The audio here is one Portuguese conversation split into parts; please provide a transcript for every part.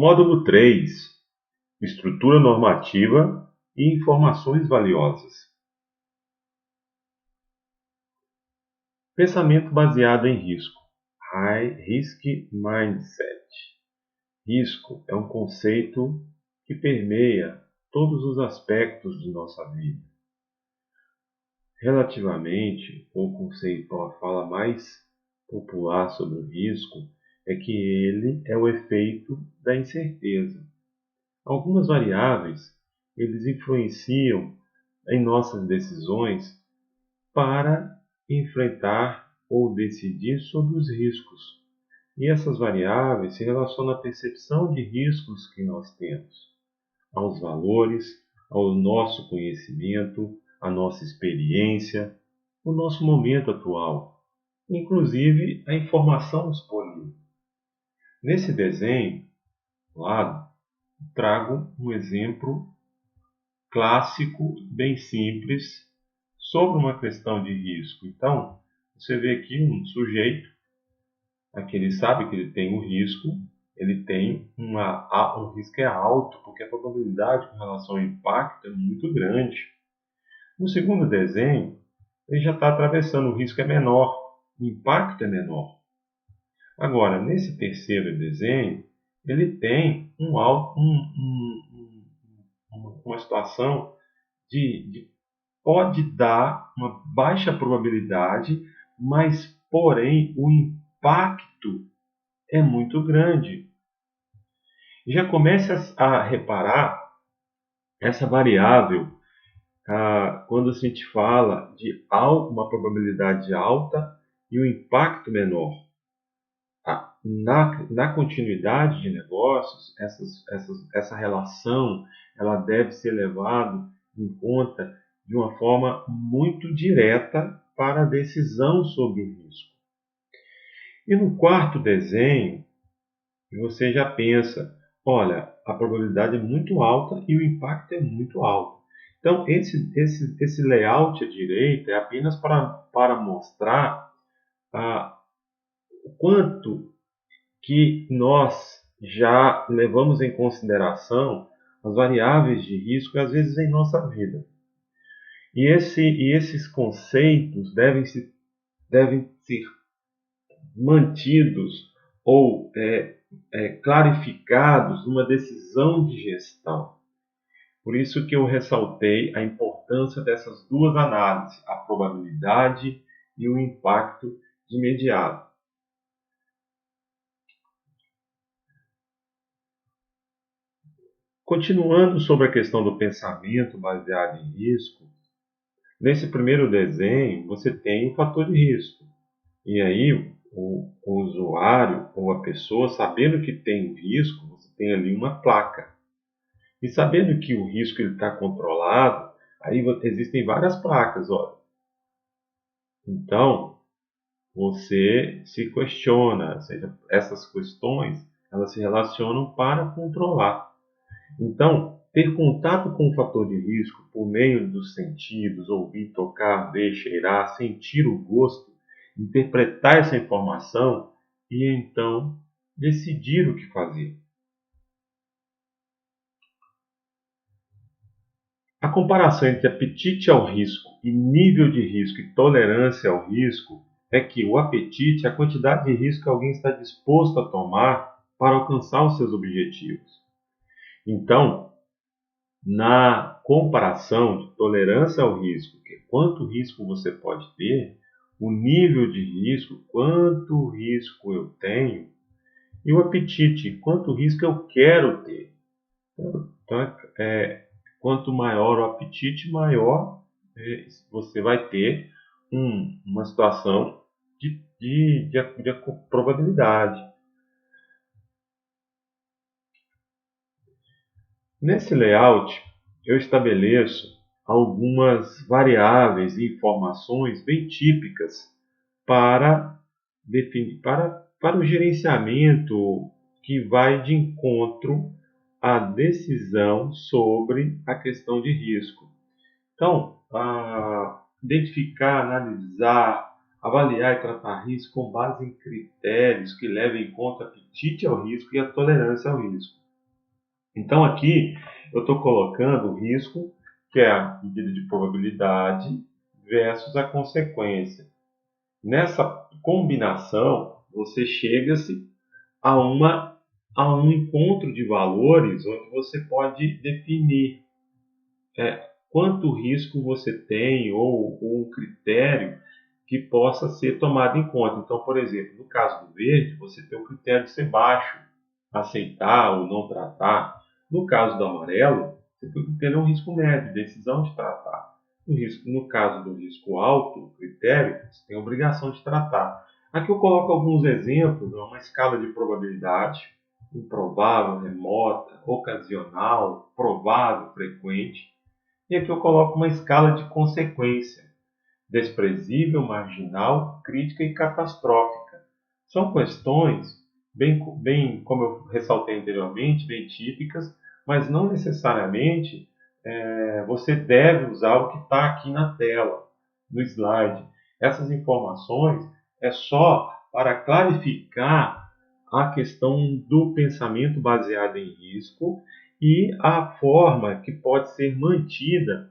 Módulo 3: Estrutura normativa e informações valiosas. Pensamento baseado em risco. High Risk Mindset. Risco é um conceito que permeia todos os aspectos de nossa vida. Relativamente, o conceito, a fala mais popular sobre o risco é que ele é o efeito da incerteza. Algumas variáveis, eles influenciam em nossas decisões para enfrentar ou decidir sobre os riscos. E essas variáveis se relacionam à percepção de riscos que nós temos, aos valores, ao nosso conhecimento, à nossa experiência, o nosso momento atual, inclusive a informação disponível. Nesse desenho, lado, trago um exemplo clássico, bem simples, sobre uma questão de risco. Então, você vê aqui um sujeito, aqui ele sabe que ele tem um risco, ele tem um risco é alto, porque a probabilidade com relação ao impacto é muito grande. No segundo desenho, ele já está atravessando, o risco é menor, o impacto é menor. Agora, nesse terceiro desenho, ele tem uma situação de pode dar uma baixa probabilidade, mas, porém, o impacto é muito grande. Já comece a reparar essa variável quando a gente fala de uma probabilidade alta e o impacto menor. Na continuidade de negócios, essa relação ela deve ser levada em conta de uma forma muito direta para a decisão sobre o risco. E no quarto desenho, você já pensa, olha, a probabilidade é muito alta e o impacto é muito alto. Então, esse layout à direita é apenas para mostrar o quanto que nós já levamos em consideração as variáveis de risco, às vezes, em nossa vida. E esses conceitos devem ser mantidos ou clarificados numa decisão de gestão. Por isso que eu ressaltei a importância dessas duas análises, a probabilidade e o impacto de imediato. Continuando sobre a questão do pensamento baseado em risco, nesse primeiro desenho você tem o fator de risco. E aí o usuário ou a pessoa, sabendo que tem um risco, você tem ali uma placa. E sabendo que o risco está controlado, aí existem várias placas. Olha. Então, você se questiona, ou seja, essas questões elas se relacionam para controlar. Então, ter contato com o fator de risco por meio dos sentidos, ouvir, tocar, ver, cheirar, sentir o gosto, interpretar essa informação e então decidir o que fazer. A comparação entre apetite ao risco e nível de risco e tolerância ao risco é que o apetite é a quantidade de risco que alguém está disposto a tomar para alcançar os seus objetivos. Então, na comparação de tolerância ao risco, que é quanto risco você pode ter, o nível de risco, quanto risco eu tenho, e o apetite, quanto risco eu quero ter. Então, quanto maior o apetite, maior você vai ter uma situação de probabilidade. Nesse layout, eu estabeleço algumas variáveis e informações bem típicas para definir, para o gerenciamento que vai de encontro à decisão sobre a questão de risco. Então, identificar, analisar, avaliar e tratar risco com base em critérios que levem em conta o apetite ao risco e a tolerância ao risco. Então aqui eu estou colocando o risco, que é a medida de probabilidade, versus a consequência. Nessa combinação, você chega-se a, a um encontro de valores onde você pode definir quanto risco você tem ou um critério que possa ser tomado em conta. Então, por exemplo, no caso do verde, você tem o critério de ser baixo, aceitar ou não tratar. No caso do amarelo, você tem o critério de um risco médio, decisão de tratar. No caso do risco alto, critério, você tem a obrigação de tratar. Aqui eu coloco alguns exemplos, uma escala de probabilidade, improvável, remota, ocasional, provável, frequente. E aqui eu coloco uma escala de consequência: desprezível, marginal, crítica e catastrófica. São questões, bem como eu ressaltei anteriormente, bem típicas, mas não necessariamente você deve usar o que está aqui na tela, no slide. Essas informações é só para clarificar a questão do pensamento baseado em risco e a forma que pode ser mantida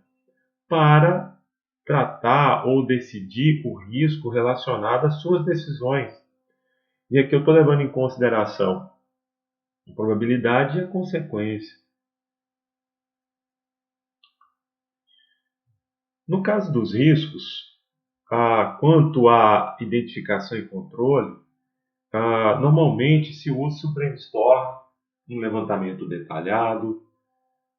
para tratar ou decidir o risco relacionado às suas decisões. E aqui eu estou levando em consideração a probabilidade e a consequência. No caso dos riscos, quanto à identificação e controle, normalmente se usa o brainstorm, um levantamento detalhado,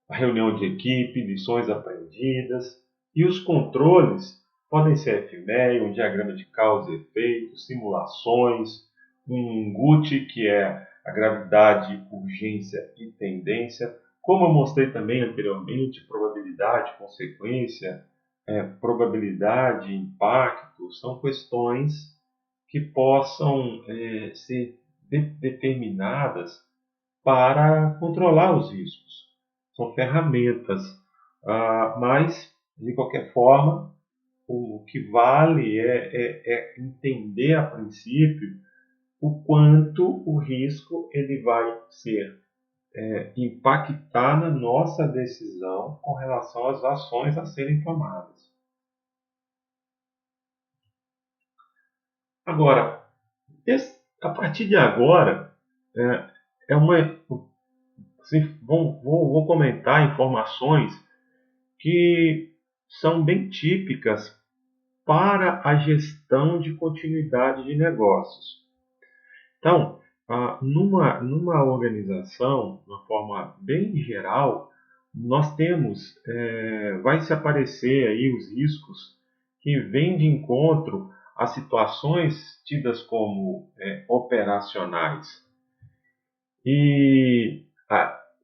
a reunião de equipe, lições aprendidas, e os controles podem ser FMEA, um diagrama de causa e efeito, simulações, um GUT, que é a gravidade, urgência e tendência. Como eu mostrei também anteriormente, probabilidade, consequência, probabilidade, impacto, são questões que possam ser determinadas para controlar os riscos. São ferramentas, mas, de qualquer forma, o que vale é entender a princípio o quanto o risco ele vai ser impactar na nossa decisão com relação às ações a serem tomadas. Agora, a partir de agora, é uma, assim, vou comentar informações que são bem típicas para a gestão de continuidade de negócios. Então, numa organização, de uma forma bem geral, nós temos, vai se aparecer aí os riscos que vêm de encontro a situações tidas como operacionais. E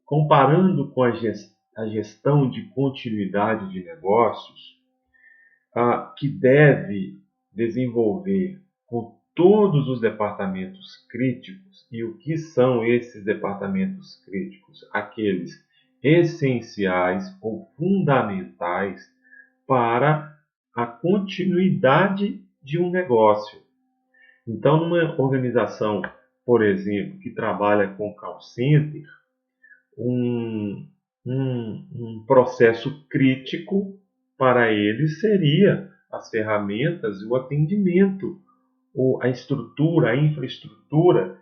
comparando com a gestão de continuidade de negócios, que deve desenvolver com todos os departamentos críticos. E o que são esses departamentos críticos? Aqueles essenciais ou fundamentais para a continuidade de um negócio. Então, numa organização, por exemplo, que trabalha com call center, um, um processo crítico para eles seria as ferramentas, o atendimento, a estrutura, a infraestrutura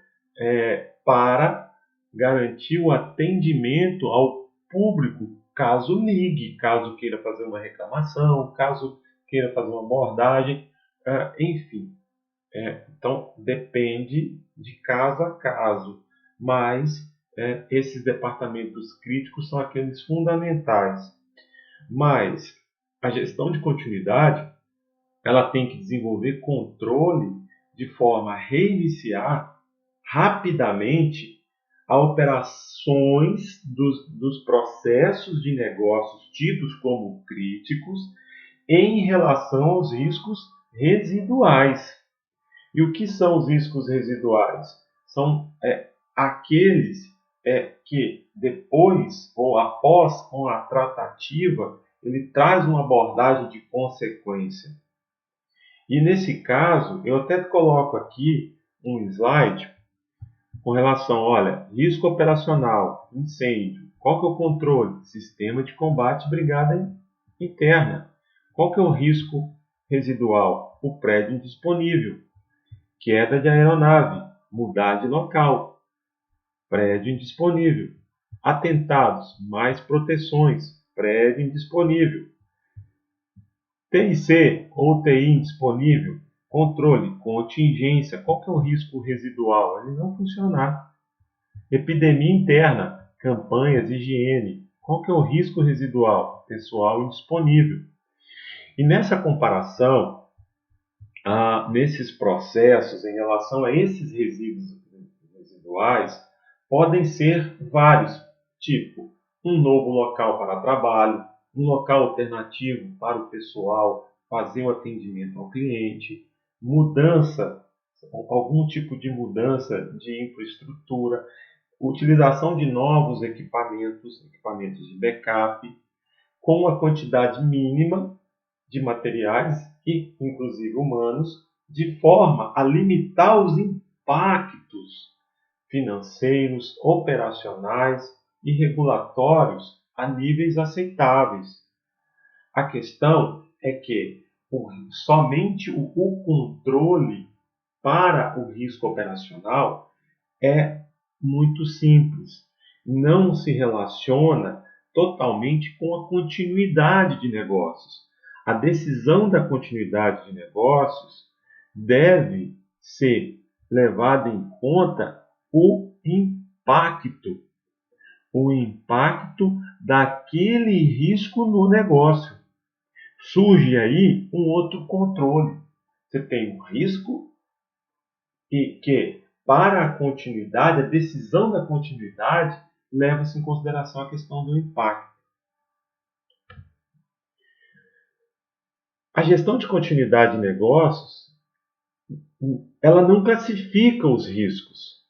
para garantir o atendimento ao público caso ligue, caso queira fazer uma reclamação, caso queira fazer uma abordagem, enfim. Então, depende de caso a caso, mas esses departamentos críticos são aqueles fundamentais. Mas a gestão de continuidade ela tem que desenvolver controle de forma a reiniciar rapidamente as operações dos processos de negócios tidos como críticos em relação aos riscos residuais. E o que são os riscos residuais? São aqueles que depois ou após com a tratativa ele traz uma abordagem de consequência. E nesse caso, eu até coloco aqui um slide com relação, olha, risco operacional, incêndio, qual que é o controle? Sistema de combate brigada interna. Qual que é o risco residual? O prédio indisponível, queda de aeronave, mudar de local, prédio indisponível, atentados, mais proteções, prédio indisponível, TIC ou TI indisponível, controle, contingência, qual que é o risco residual? Ele não funcionar. Epidemia interna, campanhas, higiene, qual que é o risco residual? Pessoal indisponível. E nessa comparação, nesses processos, em relação a esses resíduos residuais, podem ser vários, tipo um novo local para trabalho, um local alternativo para o pessoal fazer o atendimento ao cliente, mudança, algum tipo de mudança de infraestrutura, utilização de novos equipamentos, equipamentos de backup, com a quantidade mínima de materiais e, inclusive, humanos, de forma a limitar os impactos financeiros, operacionais e regulatórios a níveis aceitáveis. A questão é que somente o controle para o risco operacional é muito simples. Não se relaciona totalmente com a continuidade de negócios. A decisão da continuidade de negócios deve ser levada em conta o impacto daquele risco no negócio. Surge aí um outro controle. Você tem um risco e que, para a continuidade, a decisão da continuidade leva-se em consideração a questão do impacto. A gestão de continuidade de negócios, ela não classifica os riscos,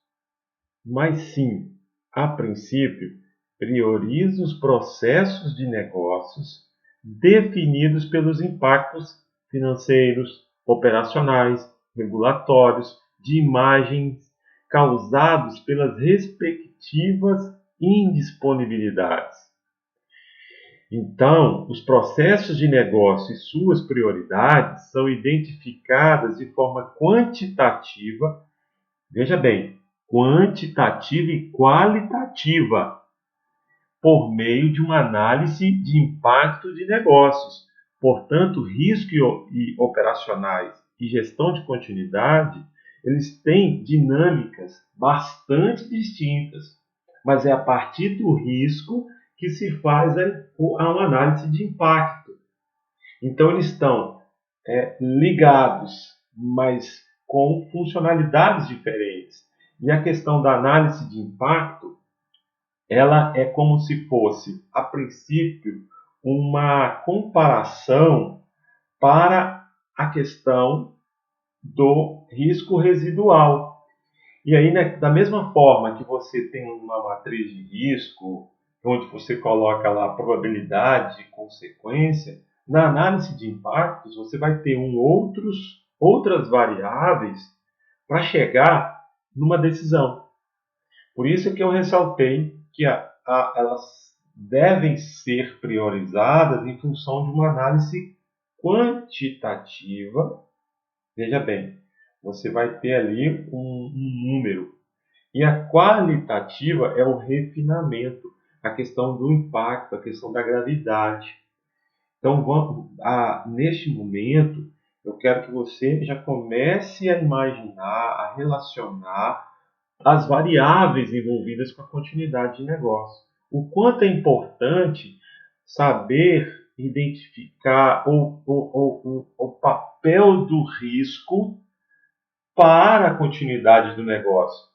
mas sim, a princípio, prioriza os processos de negócios definidos pelos impactos financeiros, operacionais, regulatórios, de imagens causados pelas respectivas indisponibilidades. Então, os processos de negócio e suas prioridades são identificadas de forma quantitativa, veja bem, quantitativa e qualitativa, por meio de uma análise de impacto de negócios. Portanto, risco e operacionais e gestão de continuidade, eles têm dinâmicas bastante distintas, mas é a partir do risco que se faz uma análise de impacto. Então, eles estão ligados, mas com funcionalidades diferentes. E a questão da análise de impacto, ela é como se fosse, a princípio, uma comparação para a questão do risco residual. E aí, né, da mesma forma que você tem uma matriz de risco, onde você coloca lá a probabilidade e consequência, na análise de impactos você vai ter outras variáveis para chegar numa decisão. Por isso que eu ressaltei que elas devem ser priorizadas em função de uma análise quantitativa. Veja bem, você vai ter ali um número. E a qualitativa é o refinamento, a questão do impacto, a questão da gravidade. Então, neste momento, eu quero que você já comece a imaginar, a relacionar as variáveis envolvidas com a continuidade de negócio. O quanto é importante saber identificar o papel do risco para a continuidade do negócio.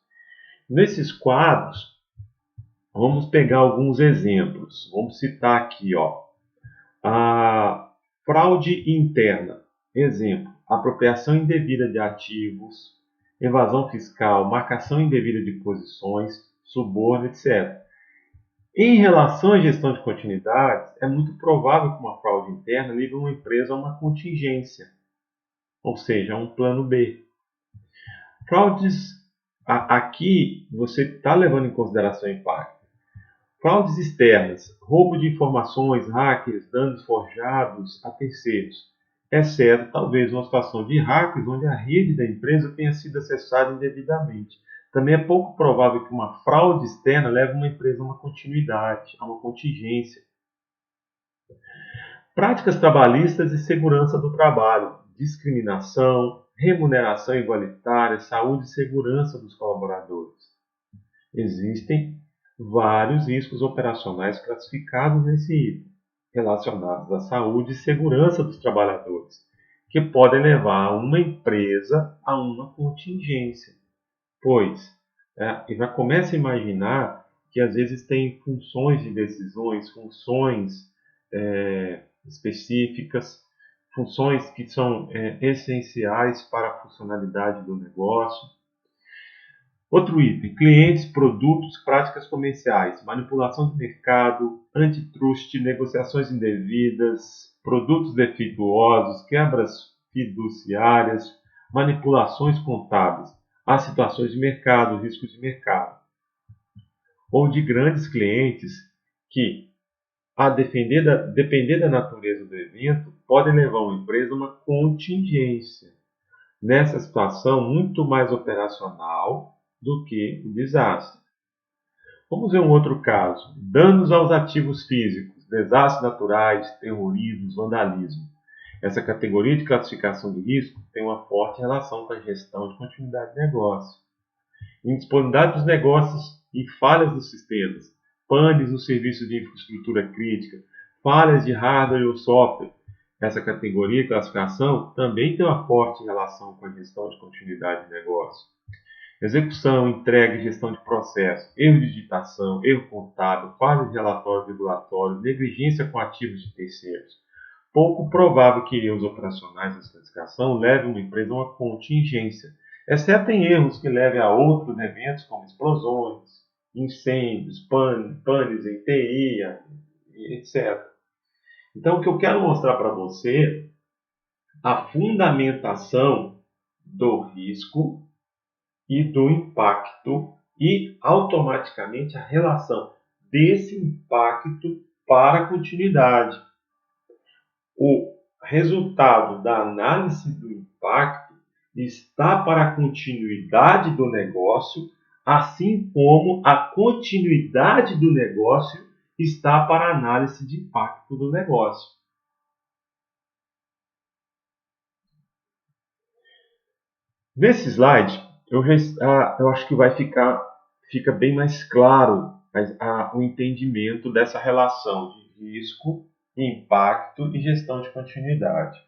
Nesses quadros, vamos pegar alguns exemplos. Vamos citar aqui, a fraude interna. Exemplo, apropriação indevida de ativos, evasão fiscal, marcação indevida de posições, suborno, etc. Em relação à gestão de continuidade, é muito provável que uma fraude interna ligue uma empresa a uma contingência, ou seja, a um plano B. Fraudes aqui você está levando em consideração o impacto. Fraudes externas, roubo de informações, hackers, danos forjados a terceiros, exceto talvez uma situação de hackers onde a rede da empresa tenha sido acessada indevidamente. Também é pouco provável que uma fraude externa leve uma empresa a uma continuidade, a uma contingência. Práticas trabalhistas e segurança do trabalho, discriminação, remuneração igualitária, saúde e segurança dos colaboradores. Existem vários riscos operacionais classificados nesse item, relacionados à saúde e segurança dos trabalhadores, que podem levar uma empresa a uma contingência. Pois, já começa a imaginar que às vezes tem funções de decisões, funções específicas, funções que são essenciais para a funcionalidade do negócio. Outro item: clientes, produtos, práticas comerciais, manipulação de mercado, antitruste, negociações indevidas, produtos defeituosos, quebras fiduciárias, manipulações contábeis, as situações de mercado, riscos de mercado, ou de grandes clientes que, a depender da natureza do evento, podem levar uma empresa a uma contingência. Nessa situação, muito mais operacional do que o desastre. Vamos ver um outro caso: danos aos ativos físicos, desastres naturais, terrorismo, vandalismo. Essa categoria de classificação de risco tem uma forte relação com a gestão de continuidade de negócio. Indisponibilidade dos negócios e falhas dos sistemas, panes no serviço de infraestrutura crítica, falhas de hardware ou software. Essa categoria de classificação também tem uma forte relação com a gestão de continuidade de negócio. Execução, entrega e gestão de processo, erro de digitação, erro contábil, falha de relatório regulatório, negligência com ativos de terceiros. Pouco provável que erros operacionais dessa classificação levem uma empresa a uma contingência, exceto em erros que levem a outros eventos como explosões, incêndios, panes em TI, etc. Então, o que eu quero mostrar para você a fundamentação do risco e do impacto e automaticamente a relação desse impacto para a continuidade. O resultado da análise do impacto está para a continuidade do negócio, assim como a continuidade do negócio está para a análise de impacto do negócio. Nesse slide, eu acho que fica bem mais claro o entendimento dessa relação de risco, impacto e gestão de continuidade.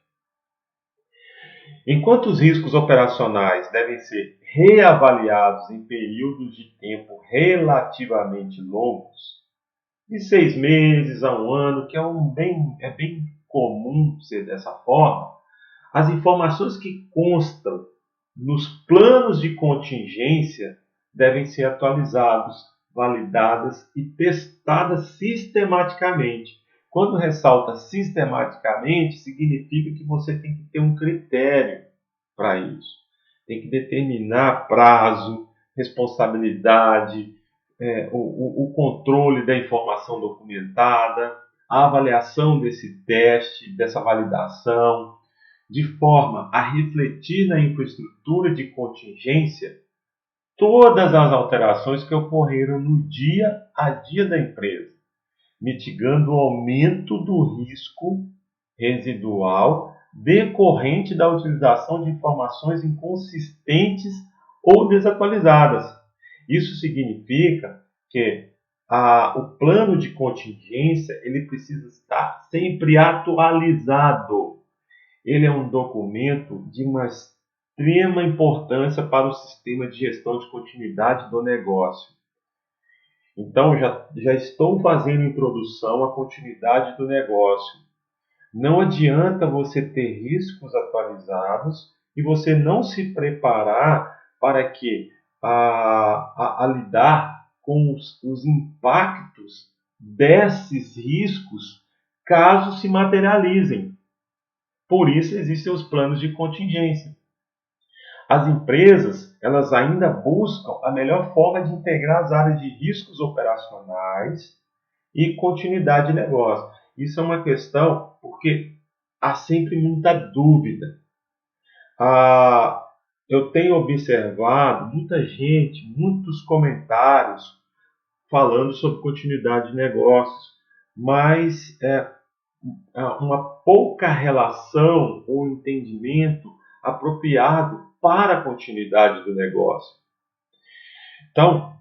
Enquanto os riscos operacionais devem ser reavaliados em períodos de tempo relativamente longos, de 6 meses a 1 ano, que é bem comum ser dessa forma, as informações que constam nos planos de contingência devem ser atualizados, validadas e testadas sistematicamente. Quando ressalta sistematicamente, significa que você tem que ter um critério para isso. Tem que determinar prazo, responsabilidade, o controle da informação documentada, a avaliação desse teste, dessa validação, de forma a refletir na infraestrutura de contingência todas as alterações que ocorreram no dia a dia da empresa, mitigando o aumento do risco residual decorrente da utilização de informações inconsistentes ou desatualizadas. Isso significa que o plano de contingência ele precisa estar sempre atualizado. Ele é um documento de uma extrema importância para o sistema de gestão de continuidade do negócio. Então, já estou fazendo introdução à continuidade do negócio. Não adianta você ter riscos atualizados e você não se preparar para que a lidar com os impactos desses riscos caso se materializem. Por isso existem os planos de contingência. As empresas elas ainda buscam a melhor forma de integrar as áreas de riscos operacionais e continuidade de negócio. Isso é uma questão porque há sempre muita dúvida. Eu tenho observado muita gente, muitos comentários falando sobre continuidade de negócios, mas uma pouca relação ou entendimento apropriado para a continuidade do negócio. Então,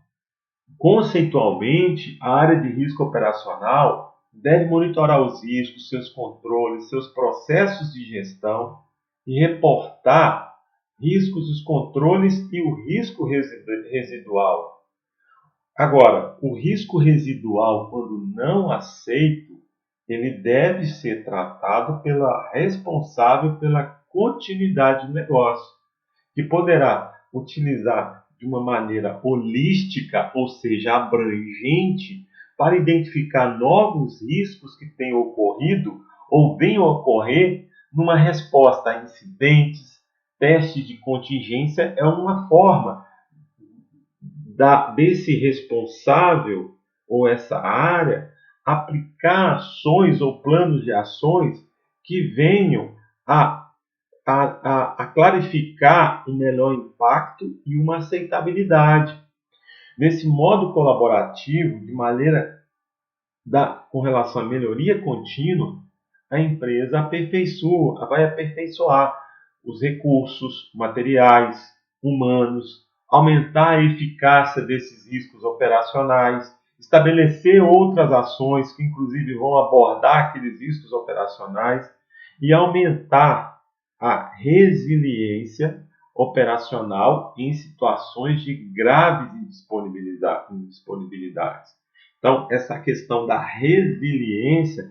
conceitualmente, a área de risco operacional deve monitorar os riscos, seus controles, seus processos de gestão e reportar riscos, os controles e o risco residual. Agora, o risco residual, quando não aceito, ele deve ser tratado pela responsável pela continuidade do negócio, que poderá utilizar de uma maneira holística, ou seja, abrangente, para identificar novos riscos que tenham ocorrido ou venham a ocorrer numa resposta a incidentes. Teste de contingência é uma forma desse responsável ou essa área aplicar ações ou planos de ações que venham a clarificar um melhor impacto e uma aceitabilidade. Nesse modo colaborativo, de maneira com relação à melhoria contínua, a empresa vai aperfeiçoar os recursos materiais, humanos, aumentar a eficácia desses riscos operacionais, estabelecer outras ações que inclusive vão abordar aqueles riscos operacionais e aumentar a resiliência operacional em situações de graves indisponibilidades. Então, essa questão da resiliência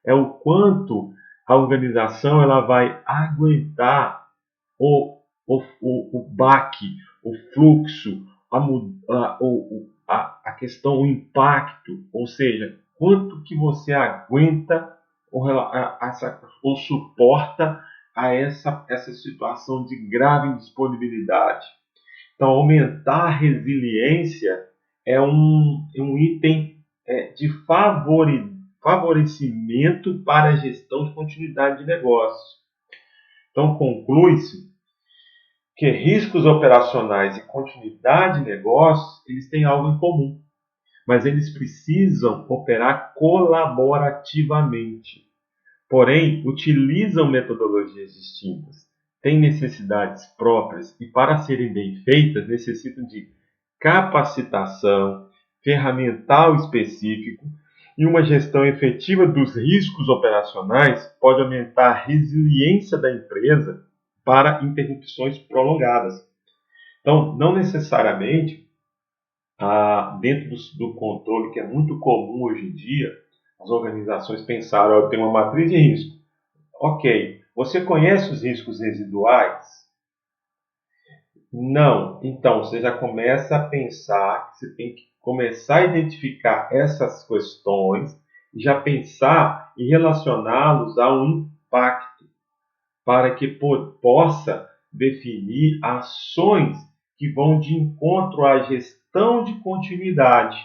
é o quanto a organização ela vai aguentar o baque, o fluxo, a questão, o impacto, ou seja, quanto que você aguenta ou suporta a essa situação de grave indisponibilidade. Então, aumentar a resiliência é um item de favorecimento para a gestão de continuidade de negócios. Então, conclui-se que riscos operacionais e continuidade de negócios, eles têm algo em comum, mas eles precisam operar colaborativamente. Porém, utilizam metodologias distintas, têm necessidades próprias e, para serem bem feitas, necessitam de capacitação, ferramental específico e uma gestão efetiva dos riscos operacionais pode aumentar a resiliência da empresa para interrupções prolongadas. Então, não necessariamente, dentro do controle, que é muito comum hoje em dia, as organizações pensaram, eu tenho uma matriz de risco. Ok, você conhece os riscos residuais? Não. Então, você já começa a pensar que você tem que começar a identificar essas questões e já pensar em relacioná-los a um impacto para que possa definir ações que vão de encontro à gestão de continuidade.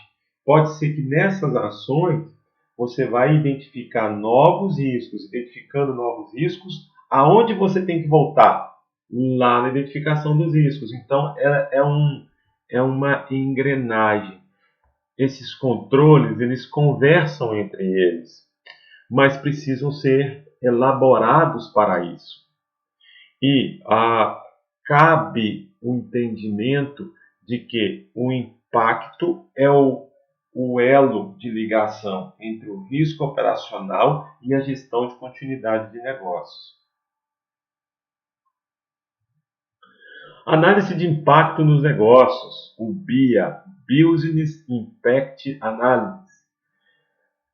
Pode ser que nessas ações você vai identificar novos riscos, identificando novos riscos, aonde você tem que voltar? Lá na identificação dos riscos. Então, é uma engrenagem. Esses controles, eles conversam entre eles, mas precisam ser elaborados para isso. E cabe o entendimento de que o impacto é o elo de ligação entre o risco operacional e a gestão de continuidade de negócios. Análise de impacto nos negócios, o BIA, Business Impact Analysis.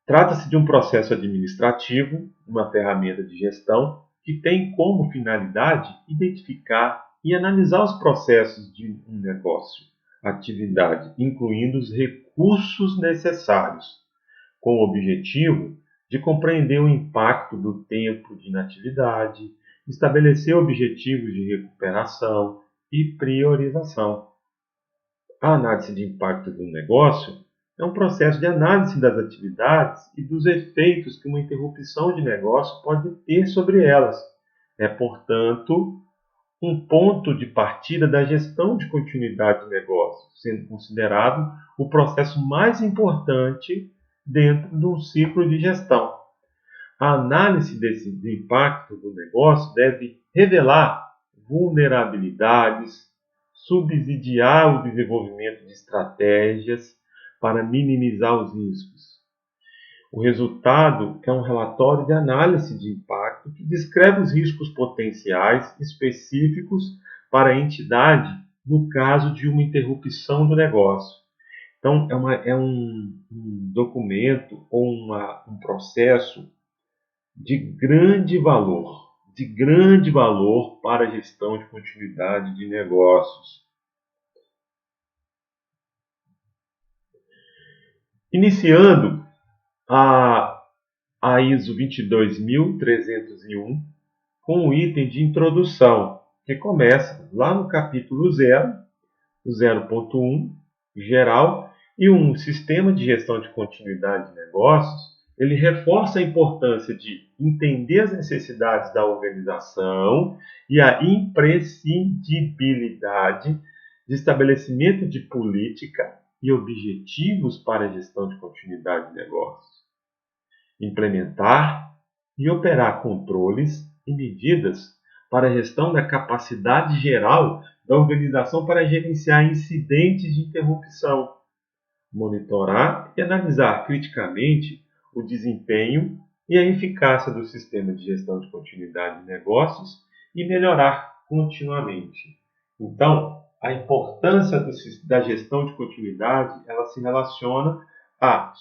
Trata-se de um processo administrativo, uma ferramenta de gestão, que tem como finalidade identificar e analisar os processos de um negócio, atividade, incluindo os recursos necessários, com o objetivo de compreender o impacto do tempo de inatividade, estabelecer objetivos de recuperação, e priorização. A análise de impacto do negócio é um processo de análise das atividades e dos efeitos que uma interrupção de negócio pode ter sobre elas. É, portanto, um ponto de partida da gestão de continuidade de negócio, sendo considerado o processo mais importante dentro de um ciclo de gestão. A análise do impacto do negócio deve revelar vulnerabilidades, subsidiar o desenvolvimento de estratégias para minimizar os riscos. O resultado é um relatório de análise de impacto que descreve os riscos potenciais específicos para a entidade no caso de uma interrupção do negócio. Então, é um documento ou um processo de grande valor para a gestão de continuidade de negócios. Iniciando a ISO 22301 com o item de introdução, que começa lá no capítulo 0, o 0.1, geral, e um sistema de gestão de continuidade de negócios. Ele reforça a importância de entender as necessidades da organização e a imprescindibilidade de estabelecimento de política e objetivos para a gestão de continuidade de negócios. Implementar e operar controles e medidas para a gestão da capacidade geral da organização para gerenciar incidentes de interrupção. Monitorar e analisar criticamente o desempenho e a eficácia do sistema de gestão de continuidade de negócios e melhorar continuamente. Então, a importância da gestão de continuidade, ela se relaciona a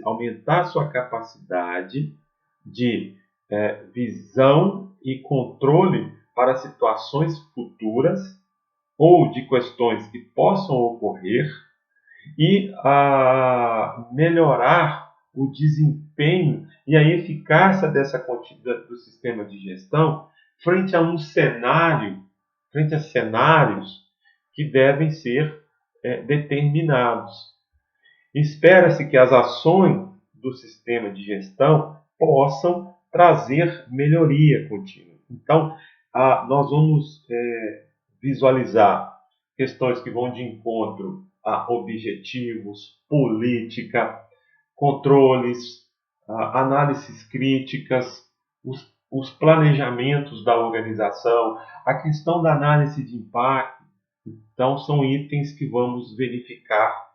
aumentar sua capacidade de visão e controle para situações futuras ou de questões que possam ocorrer e a melhorar o desempenho e a eficácia do sistema de gestão frente a cenários que devem ser determinados. Espera-se que as ações do sistema de gestão possam trazer melhoria contínua. Então, nós vamos visualizar questões que vão de encontro a objetivos, política, controles, análises críticas, os planejamentos da organização, a questão da análise de impacto. Então, são itens que vamos verificar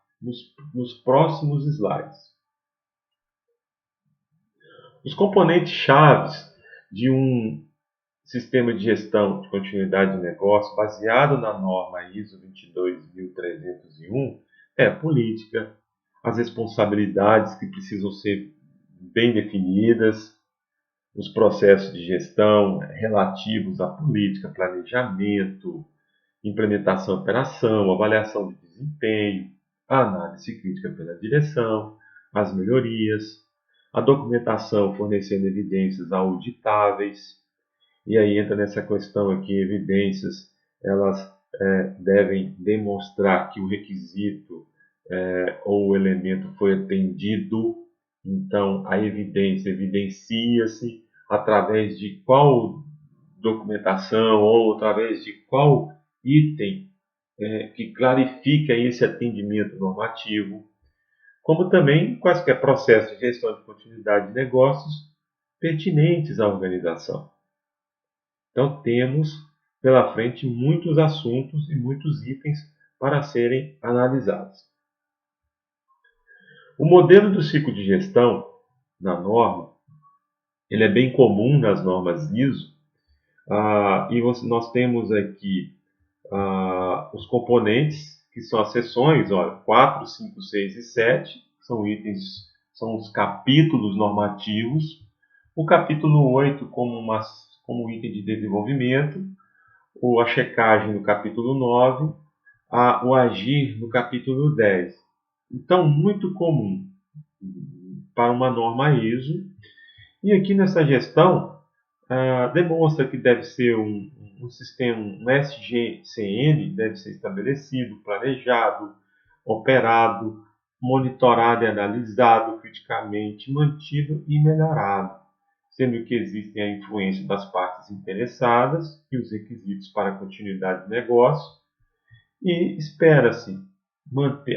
nos próximos slides. Os componentes chaves de um sistema de gestão de continuidade de negócio baseado na norma ISO 22301 é a política, as responsabilidades que precisam ser bem definidas, os processos de gestão relativos à política, planejamento, implementação, operação, avaliação de desempenho, a análise crítica pela direção, as melhorias, a documentação fornecendo evidências auditáveis. E aí entra nessa questão aqui, evidências, elas devem demonstrar que o requisito ou o elemento foi atendido. Então, a evidência evidencia-se através de qual documentação ou através de qual item que clarifica esse atendimento normativo, como também quaisquer processos de gestão de continuidade de negócios pertinentes à organização. Então, temos pela frente muitos assuntos e muitos itens para serem analisados. O modelo do ciclo de gestão na norma, ele é bem comum nas normas ISO, e nós temos aqui os componentes, que são as seções 4, 5, 6 e 7, são itens, são os capítulos normativos. O capítulo 8 como item de desenvolvimento, a checagem no capítulo 9, o agir no capítulo 10. Então, muito comum para uma norma ISO. E aqui nessa gestão, demonstra que deve ser um um sistema, um SGCN deve ser estabelecido, planejado, operado, monitorado e analisado criticamente, mantido e melhorado, sendo que existem a influência das partes interessadas e os requisitos para a continuidade do negócio, e espera-se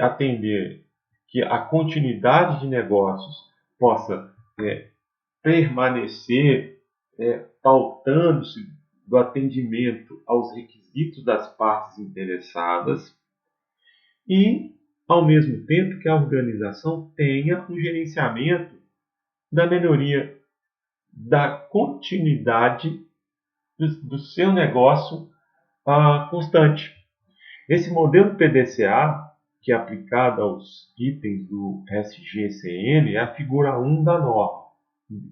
atender que a continuidade de negócios possa permanecer pautando-se do atendimento aos requisitos das partes interessadas e, ao mesmo tempo, que a organização tenha um gerenciamento da melhoria da continuidade do seu negócio constante. Esse modelo PDCA, que é aplicado aos itens do SGCN, é a figura 1 da norma,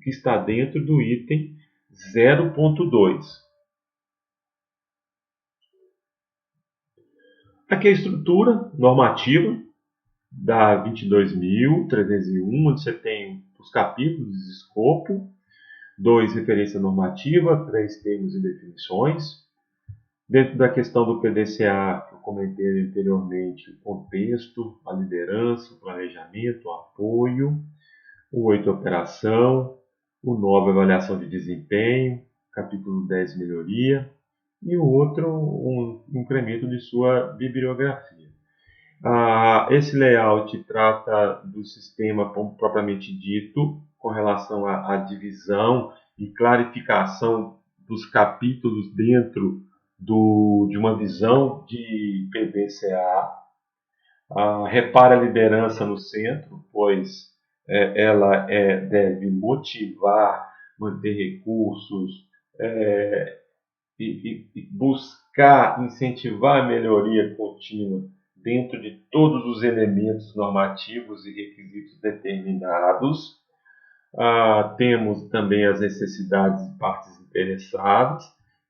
que está dentro do item 0.2. Aqui é a estrutura normativa da 22.301, onde você tem os capítulos de escopo, 2, referência normativa, 3, termos e definições. Dentro da questão do PDCA, que eu comentei anteriormente, o contexto, a liderança, o planejamento, o apoio, o 8, operação, o 9, avaliação de desempenho, capítulo 10, melhoria, e o outro, um incremento de sua bibliografia. Esse layout trata do sistema propriamente dito, com relação à divisão e clarificação dos capítulos dentro de uma visão de PDCA. Repara a liderança no centro, pois ela deve motivar, manter recursos e buscar incentivar a melhoria contínua dentro de todos os elementos normativos e requisitos determinados. Temos também as necessidades de partes interessadas,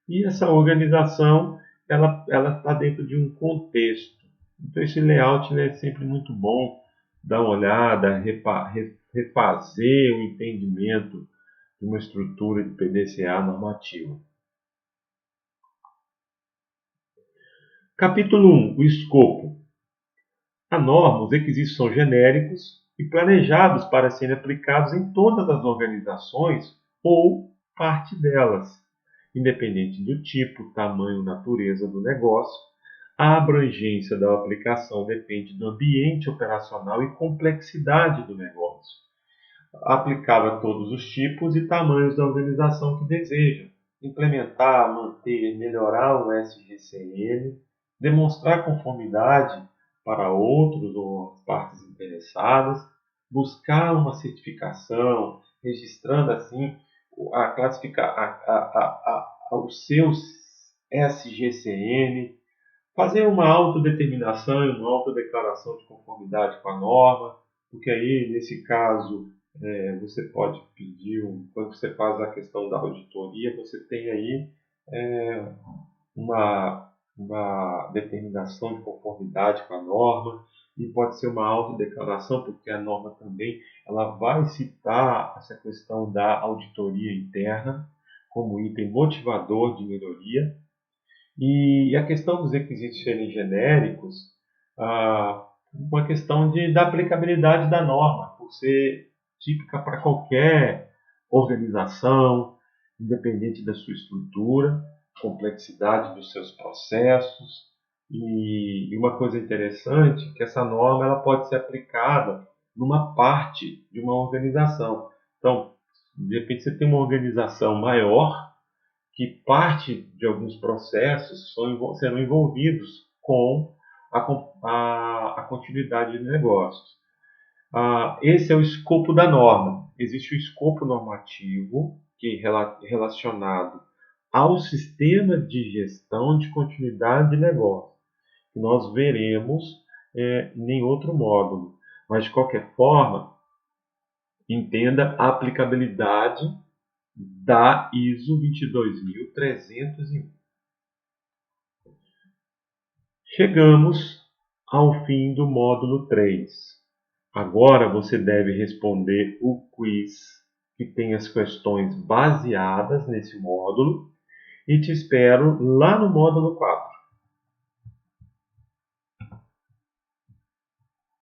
e essa organização ela está dentro de um contexto. Então esse layout é sempre muito bom dar uma olhada, refazer o entendimento de uma estrutura de PDCA normativa. Capítulo 1. O escopo. A norma, os requisitos são genéricos e planejados para serem aplicados em todas as organizações ou parte delas, independente do tipo, tamanho, natureza do negócio. A abrangência da aplicação depende do ambiente operacional e complexidade do negócio, aplicável a todos os tipos e tamanhos da organização que deseja implementar, manter, melhorar o SGCN, demonstrar conformidade para outros ou partes interessadas, buscar uma certificação, registrando assim os seus SGCN, fazer uma autodeterminação e uma autodeclaração de conformidade com a norma, porque aí, nesse caso, você pode pedir, quando você faz a questão da auditoria, você tem aí uma determinação de conformidade com a norma, e pode ser uma autodeclaração, porque a norma também ela vai citar essa questão da auditoria interna como item motivador de melhoria. E a questão dos requisitos serem genéricos, uma questão da aplicabilidade da norma, por ser típica para qualquer organização, independente da sua estrutura, complexidade dos seus processos. E uma coisa interessante é que essa norma ela pode ser aplicada numa parte de uma organização. Então, de repente você tem uma organização maior que parte de alguns processos serão envolvidos com a continuidade de negócios. Esse é o escopo da norma. Existe o escopo normativo, que é relacionado ao sistema de gestão de continuidade de negócio, que nós veremos em outro módulo. Mas, de qualquer forma, entenda a aplicabilidade da ISO 22301. Chegamos ao fim do módulo 3. Agora você deve responder o quiz, que tem as questões baseadas nesse módulo, e te espero lá no módulo 4.